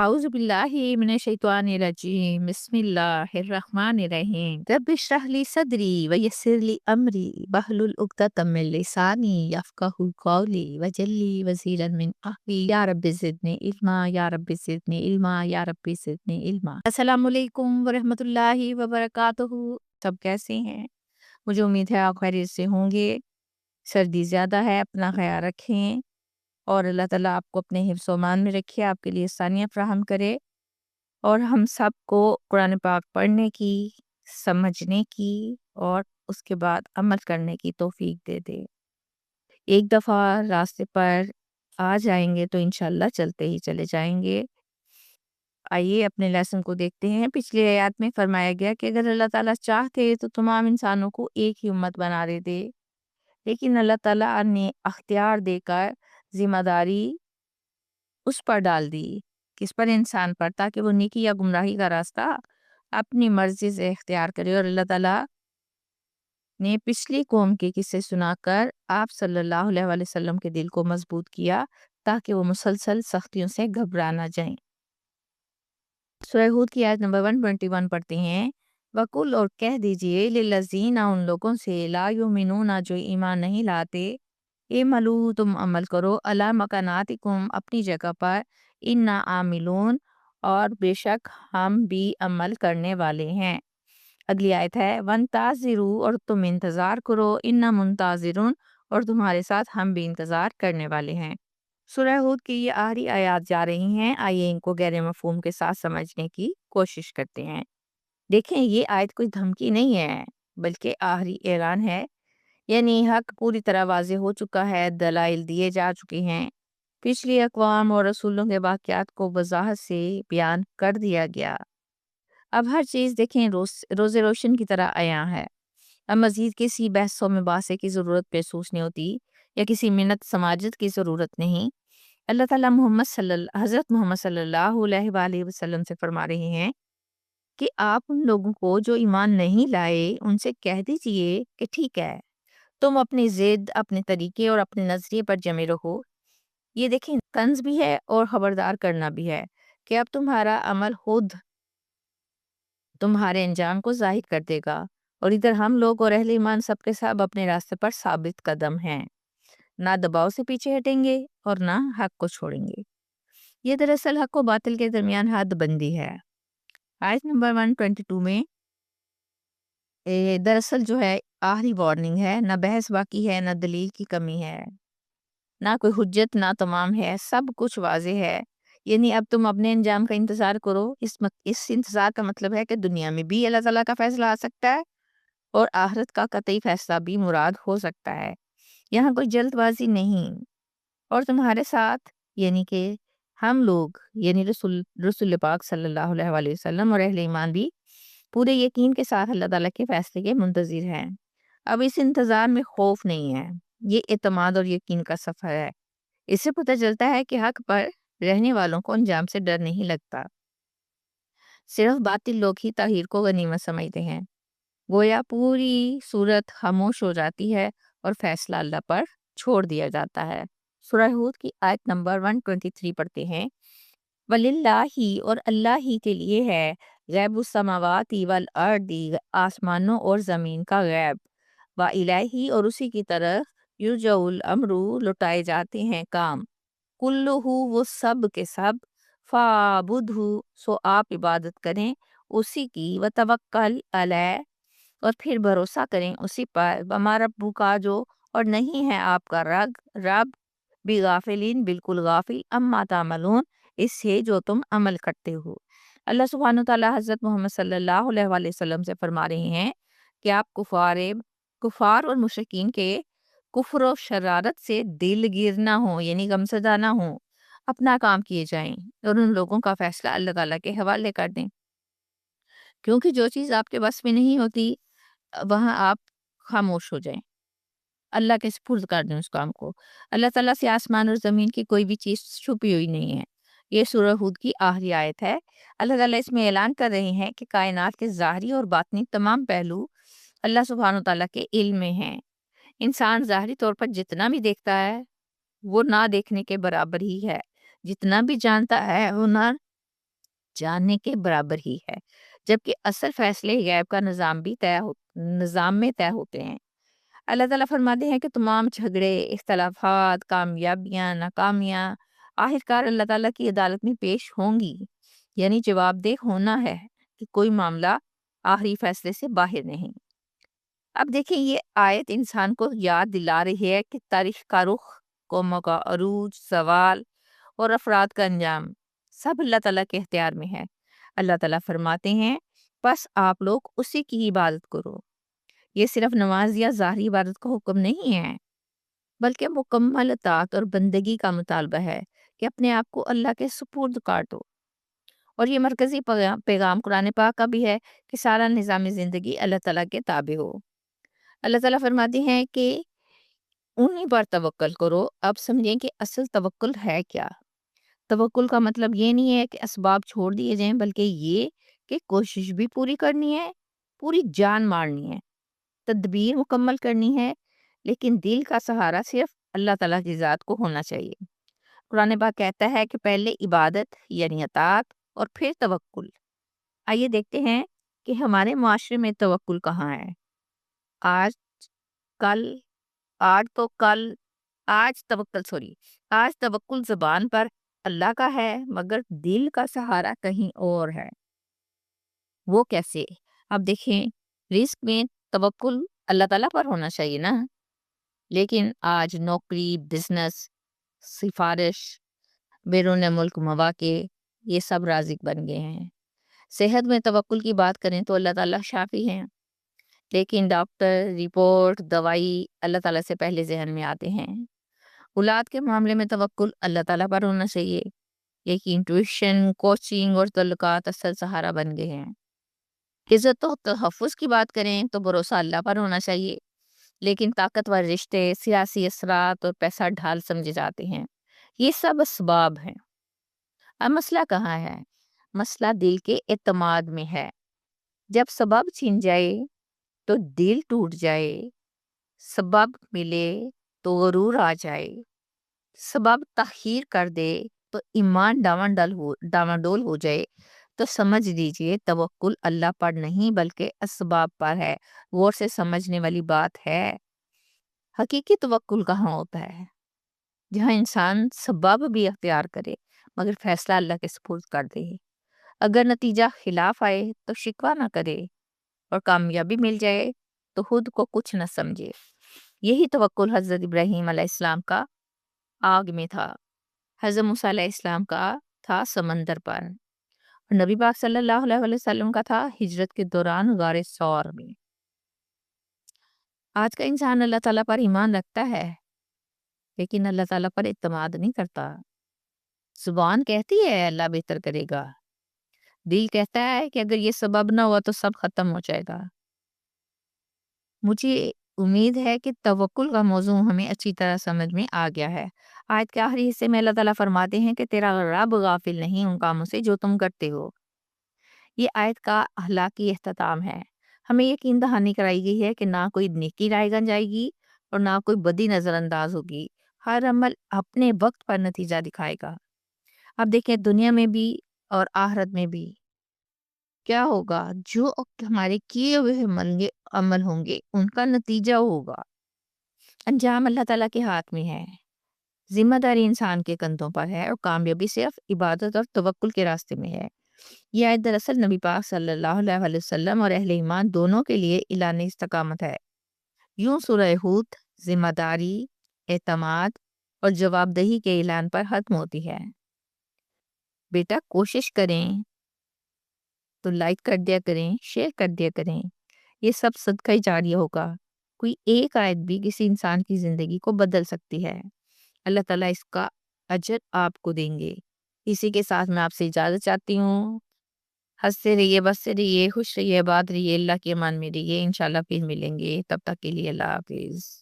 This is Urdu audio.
أعوذ بالله من الشيطان الرجيم بسم الله الرحمن الرحيم رب اشرح لي صدري ويسر لي أمري واحلل عقدة من لساني يفقهوا قولي واجعل لي وزيرا من أهلي يا رب زدني علما يا رب زدني علما يا رب زدنی علما۔ السلام علیکم ورحمۃ اللہ وبرکاتہ۔ سب کیسے ہیں؟ مجھے امید ہے آپ خیریت سے ہوں گے۔ سردی زیادہ ہے، اپنا خیال رکھیں اور اللہ تعالیٰ آپ کو اپنے حفظ و امان میں رکھے، آپ کے لیے آسانیاں فراہم کرے اور ہم سب کو قرآن پاک پڑھنے کی، سمجھنے کی اور اس کے بعد عمل کرنے کی توفیق دے دے۔ ایک دفعہ راستے پر آ جائیں گے تو انشاءاللہ چلتے ہی چلے جائیں گے۔ آئیے اپنے لیسن کو دیکھتے ہیں۔ پچھلی آیات میں فرمایا گیا کہ اگر اللہ تعالیٰ چاہتے تو تمام انسانوں کو ایک ہی امت بنا دیتے، لیکن اللہ تعالیٰ نے اختیار دے کر ذمہ داری اس پر ڈال دی، کس پر؟ انسان پر، تاکہ وہ نیکی یا گمراہی کا راستہ اپنی مرضی سے اختیار کرے۔ اور اللہ تعالیٰ نے پچھلی قوم کے قصے سنا کر آپ صلی اللہ علیہ وآلہ وسلم کے دل کو مضبوط کیا تاکہ وہ مسلسل سختیوں سے گھبرا نہ جائیں۔ سورہ ہود کی آیت نمبر 121 پڑھتے ہیں، وَقُلْ اور کہہ دیجئے لِلَّذِينَ ان لوگوں سے لا یؤمنون جو ایمان نہیں لاتے، اعملوا تم عمل کرو علی مکاناتکم اپنی جگہ پر، انا عاملون اور بے شک ہم بھی عمل کرنے والے ہیں۔ اگلی آیت ہے وَانتَظِرُوا اور تم انتظار کرو، انا منتظرون اور تمہارے ساتھ ہم بھی انتظار کرنے والے ہیں۔ سورہ ہود کی یہ آخری آیات جا رہی ہیں، آئیے ان کو غیر مفہوم کے ساتھ سمجھنے کی کوشش کرتے ہیں۔ دیکھیں یہ آیت کوئی دھمکی نہیں ہے بلکہ آخری اعلان ہے، یعنی حق پوری طرح واضح ہو چکا ہے، دلائل دیے جا چکے ہیں، پچھلی اقوام اور رسولوں کے واقعات کو وضاحت سے بیان کر دیا گیا۔ اب ہر چیز دیکھیں روز روشن کی طرح عیاں ہے۔ اب مزید کسی بحث و مباحثے کی ضرورت محسوس نہیں ہوتی یا کسی منت سماجت کی ضرورت نہیں۔ اللہ تعالیٰ حضرت محمد صلی اللہ علیہ وآلہ وسلم سے فرما رہے ہیں کہ آپ ان لوگوں کو جو ایمان نہیں لائے ان سے کہہ دیجئے کہ ٹھیک ہے، تم اپنی ضد، اپنے طریقے اور اپنے نظریے پر جمے رہو۔ یہ دیکھیں طنز بھی ہے اور خبردار کرنا بھی ہے کہ اب تمہارا عمل خود تمہارے انجام کو ظاہر کر دے گا، اور ادھر ہم لوگ اور اہل ایمان سب کے سب اپنے راستے پر ثابت قدم ہیں، نہ دباؤ سے پیچھے ہٹیں گے اور نہ حق کو چھوڑیں گے۔ یہ دراصل حق و باطل کے درمیان حد بندی ہے۔ آیت نمبر 122 میں دراصل جو ہے آخری وارننگ ہے، نہ بحث باقی ہے، نہ دلیل کی کمی ہے، نہ کوئی حجت، نہ تمام ہے، سب کچھ واضح ہے۔ یعنی اب تم اپنے انجام کا انتظار کرو۔ اس انتظار کا مطلب ہے کہ دنیا میں بھی اللہ تعالیٰ کا فیصلہ آ سکتا ہے اور آخرت کا قطعی فیصلہ بھی مراد ہو سکتا ہے۔ یہاں کوئی جلد بازی نہیں، اور تمہارے ساتھ یعنی کہ ہم لوگ، یعنی رسول پاک صلی اللہ علیہ وآلہ وسلم اور اہل ایمان بھی پورے یقین کے ساتھ اللہ تعالیٰ کے فیصلے کے منتظر ہیں۔ اب اس انتظار میں خوف نہیں ہے، یہ اعتماد اور یقین کا سفر ہے۔ اس سے پتہ چلتا ہے کہ حق پر رہنے والوں کو انجام سے ڈر نہیں لگتا، صرف باطل لوگ ہی تغییر کو غنیمت سمجھتے ہیں۔ گویا پوری صورت خاموش ہو جاتی ہے اور فیصلہ اللہ پر چھوڑ دیا جاتا ہے۔ سورہ ہود کی آیت نمبر 123 پڑھتے ہیں، وَلِلَّهِ اور اللہ ہی کے لیے ہے، غیب السماوات والارض آسمانوں اور زمین کا غیب، وَإِلَيْهِ اور اسی کی طرف یرجع الامر لوٹائے جاتے ہیں کام، کلہ وہ سب کے سب، فَاعْبُدْهُ سو آپ عبادت کریں اسی کی، وَتَوَکَّلْ عَلَیْهِ اور پھر بھروسہ کریں اسی پر، وَمَا رَبُّکَ جو اور نہیں ہے آپ کا رب بغافلین بالکل غافل، اما تعملون اس سے جو تم عمل کرتے ہو۔ اللہ سبحانہ وتعالیٰ حضرت محمد صلی اللہ علیہ وآلہ وسلم سے فرما رہے ہیں کہ آپ کفار اور مشرکین کے کفر و شرارت سے دل گیر نہ ہوں، یعنی غمزدہ نہ ہوں، اپنا کام کیے جائیں اور ان لوگوں کا فیصلہ اللہ تعالیٰ کے حوالے کر دیں، کیونکہ جو چیز آپ کے بس میں نہیں ہوتی وہاں آپ خاموش ہو جائیں، اللہ کے سپرد کر دیں اس کام کو۔ اللہ تعالیٰ سے آسمان اور زمین کی کوئی بھی چیز چھپی ہوئی نہیں ہے۔ یہ سورہ ہود کی آخری آیت ہے۔ اللہ تعالیٰ اس میں اعلان کر رہے ہیں کہ کائنات کے ظاہری اور باطنی تمام پہلو اللہ سبحانہ وتعالیٰ کے علم میں ہیں۔ انسان ظاہری طور پر جتنا بھی دیکھتا ہے وہ نہ دیکھنے کے برابر ہی ہے، جتنا بھی جانتا ہے وہ نہ جاننے کے برابر ہی ہے، جبکہ اصل فیصلے غیب کا نظام میں طے ہوتے ہیں۔ اللہ تعالیٰ فرماتے ہیں کہ تمام جھگڑے، اختلافات، کامیابیاں، ناکامیاں آخرکار اللہ تعالیٰ کی عدالت میں پیش ہوں گی، یعنی جواب دہ ہونا ہے کہ کوئی معاملہ آخری فیصلے سے باہر نہیں۔ اب دیکھیں یہ آیت انسان کو یاد دلا رہی ہے کہ تاریخ کا رخ، قوموں کا عروج، زوال اور افراد کا انجام سب اللہ تعالیٰ کے اختیار میں ہے۔ اللہ تعالیٰ فرماتے ہیں بس آپ لوگ اسی کی عبادت کرو۔ یہ صرف نماز یا ظاہری عبادت کا حکم نہیں ہے، بلکہ مکمل اطاعت اور بندگی کا مطالبہ ہے کہ اپنے آپ کو اللہ کے سپرد کر دو۔ اور یہ مرکزی پیغام قرآن پاک کا بھی ہے کہ سارا نظام زندگی اللہ تعالیٰ کے تابع ہو۔ اللہ تعالیٰ فرماتے ہیں کہ انہی پر توکل کرو۔ اب سمجھیں کہ اصل توکل ہے کیا۔ توکل کا مطلب یہ نہیں ہے کہ اسباب چھوڑ دیے جائیں، بلکہ یہ کہ کوشش بھی پوری کرنی ہے، پوری جان مارنی ہے، تدبیر مکمل کرنی ہے، لیکن دل کا سہارا صرف اللہ تعالیٰ کی ذات کو ہونا چاہیے۔ قرآن پاک کہتا ہے کہ پہلے عبادت یعنی اطاعت اور پھر توکل۔ آئیے دیکھتے ہیں کہ ہمارے معاشرے میں توکل کہاں ہے۔ آج کل آج توکل زبان پر اللہ کا ہے، مگر دل کا سہارا کہیں اور ہے۔ وہ کیسے؟ اب دیکھیں، رزق میں توکل اللہ تعالیٰ پر ہونا چاہیے نا، لیکن آج نوکری، بزنس، سفارش، بیرون ملک مواقع، یہ سب رازق بن گئے ہیں۔ صحت میں توکل کی بات کریں تو اللہ تعالیٰ شافی ہیں، لیکن ڈاکٹر، رپورٹ، دوائی اللہ تعالیٰ سے پہلے ذہن میں آتے ہیں۔ اولاد کے معاملے میں توکل اللہ تعالیٰ پر ہونا چاہیے، لیکن ٹیوشن، کوچنگ اور تعلقات اصل سہارا بن گئے ہیں۔ عزت و تحفظ کی بات کریں تو بھروسہ اللہ پر ہونا چاہیے، لیکن طاقتور رشتے، سیاسی اثرات اور پیسہ ڈھال سمجھے جاتے ہیں۔ یہ سب اسباب ہیں۔ اب مسئلہ کہاں ہے؟ مسئلہ دل کے اعتماد میں ہے۔ جب سبب چھن جائے تو دل ٹوٹ جائے، سبب ملے تو غرور آ جائے، سبب تاخیر کر دے تو ایمان ڈاواڈول ہو جائے، تو سمجھ لیجئے توکل اللہ پر نہیں بلکہ اسباب پر ہے۔ غور سے سمجھنے والی بات ہے۔ حقیقی توکل کہاں ہوتا ہے؟ جہاں انسان سبب بھی اختیار کرے مگر فیصلہ اللہ کے سپرد کر دے۔ اگر نتیجہ خلاف آئے تو شکوہ نہ کرے، اور کامیابی مل جائے تو خود کو کچھ نہ سمجھے۔ یہی توکل حضرت ابراہیم علیہ السلام کا آگ میں تھا، حضرت موسیٰ علیہ السلام کا تھا سمندر پر، اور نبی پاک صلی اللہ علیہ وسلم کا تھا ہجرت کے دوران غار ثور میں۔ آج کا انسان اللہ تعالیٰ پر ایمان رکھتا ہے، لیکن اللہ تعالیٰ پر اعتماد نہیں کرتا۔ زبان کہتی ہے اللہ بہتر کرے گا، دل کہتا ہے کہ اگر یہ سبب نہ ہوا تو سب ختم ہو جائے گا۔ مجھے امید ہے کہ توکل کا موضوع ہمیں اچھی طرح سمجھ میں آ گیا ہے۔ آیت کے آخری حصے میں اللہ تعالیٰ فرماتے ہیں کہ تیرا رب غافل نہیں ان کاموں سے جو تم کرتے ہو۔ یہ آیت کا اخلاقی اختتام ہے۔ ہمیں یقین دہانی کرائی گئی ہے کہ نہ کوئی نیکی رائے گان جائے گی اور نہ کوئی بدی نظر انداز ہوگی۔ ہر عمل اپنے وقت پر نتیجہ دکھائے گا۔ اب دیکھیں دنیا میں بھی اور آخرت میں بھی کیا ہوگا؟ جو ہمارے کیے ہوئے عمل ہوں گے ان کا نتیجہ ہوگا۔ انجام اللہ تعالیٰ کے ہاتھ میں ہے، ذمہ داری انسان کے کندھوں پر ہے، اور کامیابی صرف عبادت اور توکل کے راستے میں ہے۔ یہ آیت دراصل نبی پاک صلی اللہ علیہ وسلم اور اہل ایمان دونوں کے لیے اعلان استقامت ہے۔ یوں سورہ ہود ذمہ داری، اعتماد اور جواب دہی کے اعلان پر ختم ہوتی ہے۔ بیٹا کوشش کریں تو لائک کر دیا کریں، شیئر کر دیا کریں، یہ سب صدقہ جاریہ ہوگا۔ کوئی ایک آیت بھی کسی انسان کی زندگی کو بدل سکتی ہے۔ اللہ تعالیٰ اس کا اجر آپ کو دیں گے۔ اسی کے ساتھ میں آپ سے اجازت چاہتی ہوں۔ ہنستے رہیے، بستے رہیے، خوش رہیے، آباد رہیے، اللہ کے امان میں رہیے۔ انشاءاللہ پھر ملیں گے، تب تک کے لیے اللہ حافظ۔